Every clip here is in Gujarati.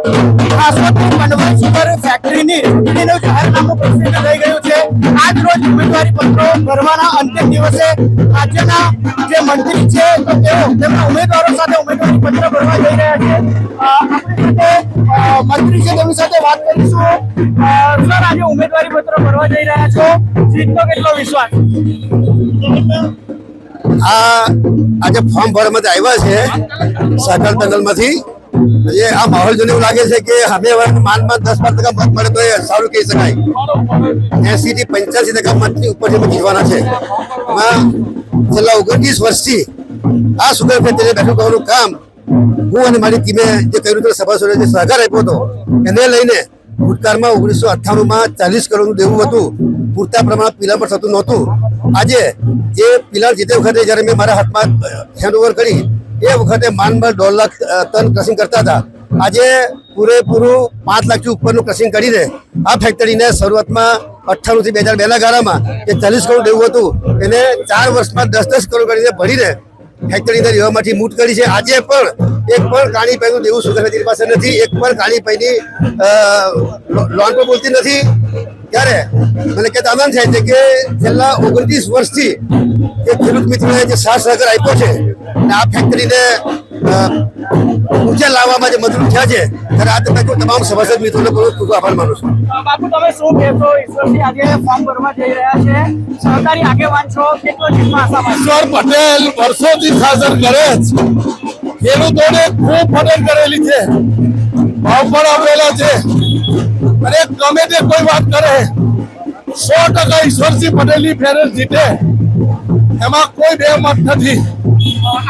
કંડવા સુગર ફેક્ટરીની ચૂંટણીનું જાહેરનામું પ્રસિદ્ધ થઈ ગયું છે। આજ રોજ ઉમેદવારી પત્રો ભરવાના અંતિમ દિવસે રાજ્યના જે મંત્રી છે તો તેઓ તેમના ઉમેદવારો સાથે ઉમેદવારી પત્ર ભરવા જઈ રહ્યા છે। આપણી સાથે મંત્રી છે તેમની સાથે વાત કરીશું। સર, આજે ઉમેદવારી પત્ર ભરવા જઈ રહ્યા છો, જીતનો કેટલો વિશ્વાસ? આજે ફોર્મ ભરવામાં આવ્યા છે સહકાર પેનલમાંથી। આ માહોલ જોઈને એવું લાગે છે કે અમે માન 10-12% મત મળે તો એ સારું કહી શકાય। 80 થી 85% મતની ઉપરથી જીતવાના છે। એમાં છેલ્લા 29 વર્ષથી આ સુગર ફેક્ટરી બેઠું કરવાનું કામ હું અને મારી ટીમે જે કર્યું હતું, સભાસદોએ જે સહકાર આપ્યો હતો એને લઈને ભૂતકાળમાં 1998માં 40 કરોડનું દેવું હતું, પૂરતા પ્રમાણમાં પિલર પર થતું નહોતું। આજે જે પિલર જીતે વખતે જ્યારે મેં મારા હાથમાં હેન્ડઓવર કરી એ વખતે માનભર 1.5 લાખ ટન ક્રશિંગ કરતા હતા। આજે પૂરેપૂરું 5 લાખથી ઉપરનું ક્રશિંગ કરીને આ ફેક્ટરીને શરૂઆતમાં 98 થી 2002ના ગાળામાં જે 40 કરોડ દેવું હતું એને 4 વર્ષમાં 10-10 કરોડ કરીને ભરીને ફેક્ટરીને રહેવામાંથી મૂટ કરી છે। આજે પણ એક પણ કાણી પૈનું દેવું સુગર ફેક્ટરી પાસે નથી, એક પણ કાણી પૈની લોન પણ બોલતી નથી। ત્યારે મને કહેતા આનંદ થાય છે કે છેલ્લા 29 વર્ષથી જે ખેડૂત મિત્રોએ જે સાથ સહકાર આપ્યો છે અને આ ફેક્ટરીને ઊંચા લાવવામાં જે મદદ થયા છે ત્યારે આ તમામ સભાસદ મિત્રોને ખૂબ આભાર માનું છું। બાપુ, તમે શું કહેશો? ઈશ્વરજી આજે ફોર્મ ભરવા જઈ રહ્યા છે, સહકારી આગેવાન છો, કેટલો જીતમાં આશાવાદ? ઈશ્વર પટેલ વર્ષોથી શાસન કરે છે, ખેડૂતોને ખૂબ મદદ કરેલી છે, ભાવ પણ આપેલા છે અને ગમે તે કોઈ વાત કરે 100% ઈશ્વરસિંહ પટેલની ફેરજ જીતે, એમાં કોઈ બે મત નથી।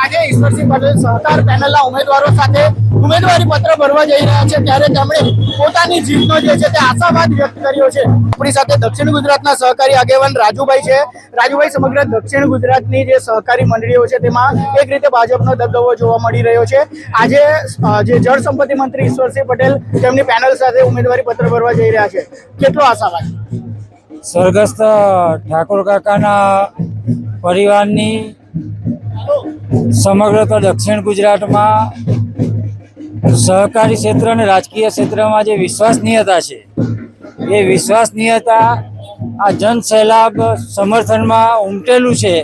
આજે ઈશ્વરસિંહ પટેલ સહકાર પેનલના ઉમેદવારો સાથે ઉમેદવારી પત્ર ભરવા જઈ રહ્યા છે ત્યારે તેમણે પોતાની જીતનો જે છે તે આશાવાદ વ્યક્ત કર્યો છે। આપણી સાથે દક્ષિણ ગુજરાતના સહકારી આગેવાન રાજુભાઈ છે। રાજુભાઈ, સમગ્ર દક્ષિણ ગુજરાતની જે સહકારી મંડળીઓ છે તેમાં એક રીતે ભાજપનો દબદબો જોવા મળી રહ્યો છે। આજે જે જળ સંપત્તિ મંત્રી ઈશ્વરસિંહ પટેલ તેમની પેનલ સાથે ઉમેદવારી પત્ર ભરવા જઈ રહ્યા છે, કેટલો આશાવાદ? સ્વર્ગસ્થ ઠાકોર કાકાના પરિવારની સમગ્ર તો દક્ષિણ ગુજરાતમાં સહકારી ક્ષેત્ર અને રાજકીય ક્ષેત્રમાં જે વિશ્વસનીયતા છે એ વિશ્વસનીયતા આ જન સૈલાબ સમર્થનમાં ઉમટેલું છે,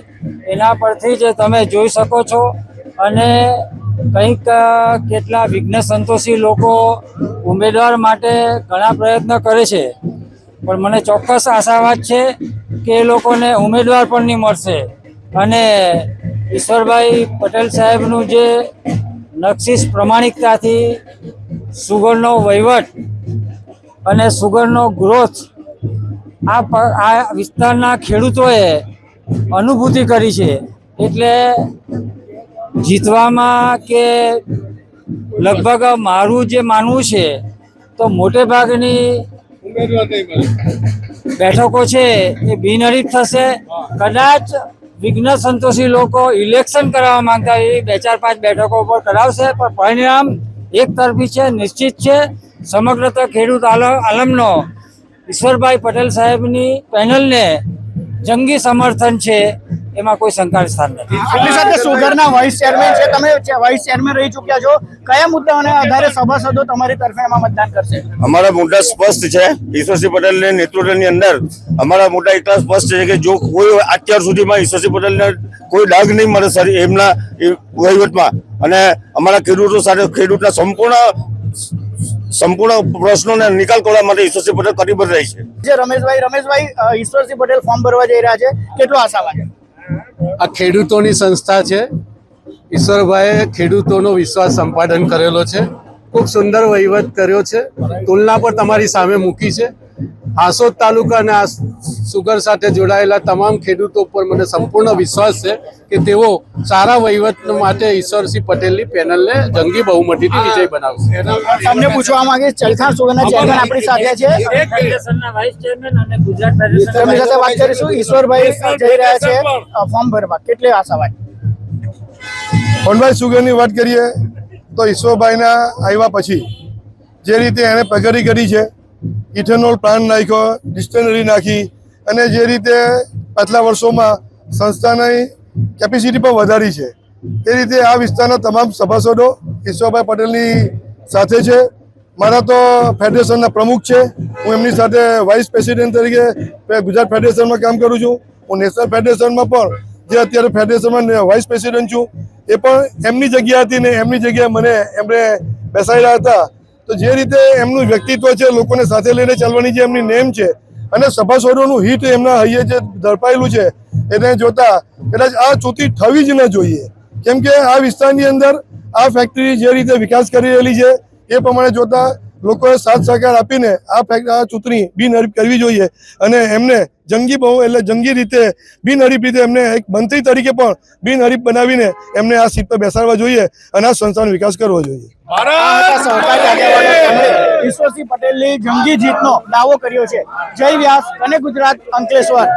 એના પરથી જ તમે જોઈ શકો છો। અને કંઈક કેટલા વિઘ્ન સંતોષી લોકો ઉમેદવાર માટે ઘણા પ્રયત્ન કરે છે, પણ મને ચોક્કસ આશાવાદ છે કે એ લોકોને ઉમેદવાર પણ નહીં મળશે। અને ઈશ્વરભાઈ પટેલ સાહેબનું જે નક્ષીસ પ્રમાણિકતાથી સુગરનો વહીવટ અને સુગરનો ગ્રોથ આ વિસ્તારના ખેડૂતોએ અનુભૂતિ કરી છે, એટલે જીતવામાં કે લગભગ મારું જે માનવું છે તો મોટે ભાગની બેઠકો છે એ બિનહરીફ થશે। કદાચ વિઘ્ન સંતોષી લોકો ઇલેક્શન કરાવવા માંગતા હોય 2-4-5 બેઠકો પર કરાવશે, પણ પરિણામ એક તરફી છે, નિશ્ચિત છે। સમગ્ર તો ખેડૂત આલમનો ઈશ્વરભાઈ પટેલ સાહેબની પેનલને જંગી સમર્થન છે, એમાં કોઈ શંકા સ્થાન નથી। આપણી સાથે સુગરના વાઇસ ચેરમેન છે, તમે વાઇસ ચેરમેન રહી ચૂક્યા છો, કયા મુદ્દાઓને આધારે સભાસદો તમારી તરફે એમાં મતદાન કરશે? અમારા મુદ્દા સ્પષ્ટ છે। ઈશ્વરસિંહ પટેલના નેતૃત્વની અંદર અમારા મુદ્દા એટલા સ્પષ્ટ છે કે જો કોઈ અત્યાર સુધીમાં ઈશ્વરસિંહ પટેલને કોઈ ડાઘ નહીં મળે સર એમના વહીવટમાં, અને અમારા ખેડૂતો સાથે ખેડૂતના સંપૂર્ણ પ્રશ્નોને નિકાલ કરવા માટે ઈશ્વરસિંહ પટેલ કટિબદ્ધ રહી છે। જે રમેશભાઈ, ઈશ્વરસિંહ પટેલ ફોર્મ ભરવા જઈ રહ્યા છે, કેટલો આશાવાદ? આ ખેડૂતોની સંસ્થા છે, ઈશ્વરભાઈએ ખેડૂતોનો વિશ્વાસ સંપાદન કરેલો છે, ખૂબ સુંદર વહીવટ કર્યો છે, તુલના પર તમારી સામે મૂકી છે। હાસોદ તાલુકા અને આ સુગર સાથે જોડાયેલા તમામ ખેડૂતો પર મને સંપૂર્ણ વિશ્વાસ છે કે તેઓ સારા વહીવટ માટે ઈશ્વરસિંહ પટેલની પેનલને જંગી બહુમતીથી વિજય બનાવશે। તમને પૂછવા માંગે ચલથાણ સુગરના ચેરમેન આપણી સાથે છે, તેમની સાથે વાત કરીશું। ઈશ્વરભાઈ જઈ રહ્યા છે ફોર્મ ભરવા, કેટલી આશાવાદ? ફોનભાઈ સુગરની વાત કરીએ તો ઈશ્વરભાઈના આવ્યા પછી જે રીતે એણે પ્રગતિ કરી છે, ઇથેનોલ પ્લાન્ટ નાખ્યો, ડિસ્ટિલરી નાખી, અને જે રીતે પાછલા વર્ષોમાં સંસ્થાની કેપેસિટી પણ વધારી છે, એ રીતે આ વિસ્તારના તમામ સભાસદો ઈશ્વરભાઈ પટેલની સાથે છે। મારા તો ફેડરેશનના પ્રમુખ છે, હું એમની સાથે વાઇસ પ્રેસિડેન્ટ તરીકે ગુજરાત ફેડરેશનમાં કામ કરું છું. હું નેશનલ ફેડરેશનમાં પણ જે અત્યારે ફેડરેશનમાં વાઇસ પ્રેસિડેન્ટ છું, એ પણ એમની જગ્યા હતી ને એમની જગ્યાએ મને એમણે બેસાડ્યા હતા. તો જે રીતે એમનું વ્યક્તિત્વ છે, લોકોને સાથે લઈને ચાલવાની જે એમની નેમ છે અને સભાસદોનું હિત એમના હૈયે જે ઝડપાયેલું છે, એને જોતા કદાચ આ ચૂંટણી થવી જ ન જોઈએ. કેમ કે આ વિસ્તારની અંદર આ ફેક્ટરી જે રીતે વિકાસ કરી રહેલી છે એ પ્રમાણે જોતા લોકોએ સાથ સહકાર આપીને આ ચૂંટણી બિનહરીફ કરવી જોઈએ અને એમને જંગી રીતે બિનહરીફ રીતે એમને એક મંત્રી તરીકે પણ બિનહરીફ બનાવીને એમને આ સીટ પર બેસાડવા જોઈએ અને આ સંસ્થાનો વિકાસ કરવો જોઈએ. સહકારી આગેવાનો તેમણે ઈશ્વરસિંહ પટેલની જંગી જીતનો દાવો કર્યો છે. જય વ્યાસ અને ગુજરાત અંકલેશ્વર.